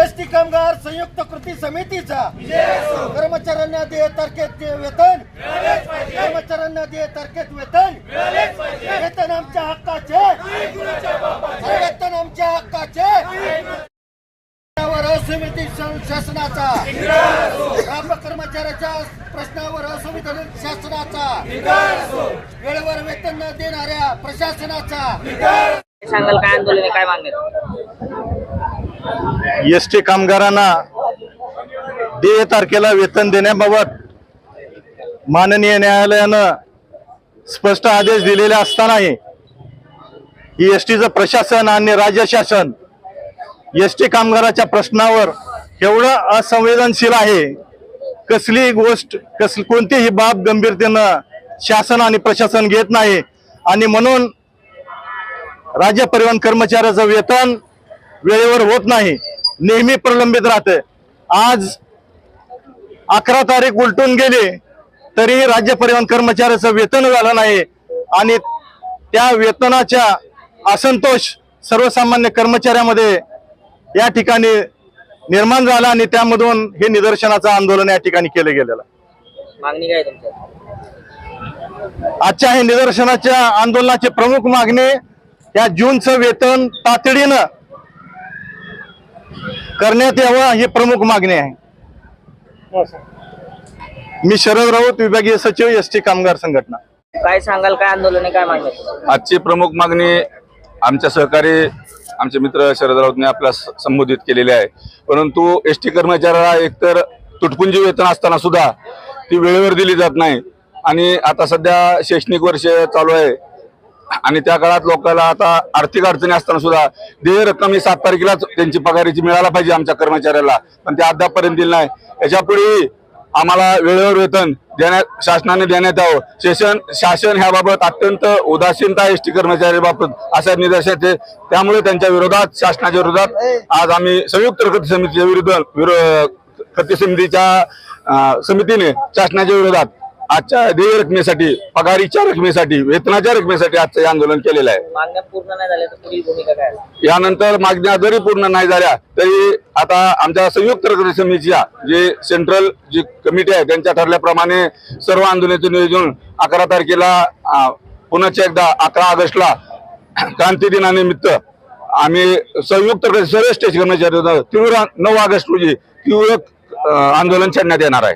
ST कामगार संयुक्त कृती समितीचा कर्मचाऱ्यांना दे तारखेत वेतन, कर्मचाऱ्यांना दे तारखेत वेतन, वेतन आमच्या हक्काचे, वेतन आमच्या हक्काचे, असंविधानिक शासनाचा, कर्मचाऱ्याच्या प्रश्नावर असंविधानिक शासनाचा, वेळेवर वेतन न देणाऱ्या प्रशासनाचा सांगाल काय आंदोलन काय मागणी? एसटी कामगारांना देय तारखेला वेतन देण्याबाबत माननीय न्यायालयानं स्पष्ट आदेश दिलेले असतानाही एसटीचं प्रशासन आणि राज्य शासन एसटी कामगाराच्या प्रश्नावर एवढं असंवेदनशील आहे. कसली गोष्ट कोणतीही बाब गंभीरतेनं शासन आणि प्रशासन घेत नाही आणि म्हणून राज्य परिवहन कर्मचाऱ्याचं वेतन वेळेवर होत नाही, नेहमी प्रलंबित राहते. आज 11 तारीख उलटून गेली तरीही राज्य परिवहन कर्मचाऱ्याचं वेतन झालं नाही आणि त्या वेतनाच्या असंतोष सर्वसामान्य कर्मचाऱ्यामध्ये या ठिकाणी निर्माण झाला आणि त्यामधून हे निदर्शनाचं आंदोलन या ठिकाणी केलं गेलेलं. मागणी काय तुमची? आजच्या हे निदर्शनाच्या आंदोलनाची प्रमुख मागणी या जूनचं वेतन तातडीनं करण्यात यावं ही प्रमुख मागणी आहे. मी शरद राऊत, विभागीय सचिव एसटी कामगार संघटना. काय सांगाल काय आंदोलन काय मागणी? आजची प्रमुख मागणी आमच्या सहकारी आमचे मित्र शरद राऊतने आपला संबोधित केलेले आहे. परंतु एसटी कर्मचाऱ्याला एकतर तुटपुंजी वेतन असताना सुद्धा ती वेळेवर दिली जात नाही आणि आता सध्या शैक्षणिक वर्ष चालू आहे आणि त्या काळात लोकांना आता आर्थिक अडचणी असताना सुद्धा देय रक्कम ही 7 तारखेलाच त्यांची पगारीची मिळायला पाहिजे आमच्या कर्मचाऱ्याला, पण ते अद्यापपर्यंत दिली नाही. याच्यापुढे आम्हाला वेळेवर वेतन शासनाने देण्यात यावं. शासन ह्याबाबत अत्यंत उदासीनता एसटी कर्मचाऱ्यांबाबत अशा निदर्शनात आहे. त्यामुळे त्यांच्या विरोधात, शासनाच्या विरोधात आज आम्ही संयुक्त कृती समितीच्या कृती समितीने शासनाच्या विरोधात आजच्या देय रकमेसाठी, पगारीच्या रकमेसाठी, वेतनाच्या रकमेसाठी आजचं हे आंदोलन केलेलं आहे. मागण्या पूर्ण नाही झाल्या तर पुढील भूमिका काय? यानंतर मागण्या जरी पूर्ण नाही झाल्या तरी आता आमच्या संयुक्त कृती समितीच्या जे सेंट्रल जी कमिटी आहे त्यांच्या ठरल्याप्रमाणे सर्व आंदोलनाचे नियोजन 11 तारखेला पुन्हा एकदा 11 ऑगस्टला क्रांती दिनानिमित्त आम्ही संयुक्त सर्व स्टेशन कर्मचारी तीव्र 9 ऑगस्ट रोजी तीव्र आंदोलन छेडण्यात येणार आहे.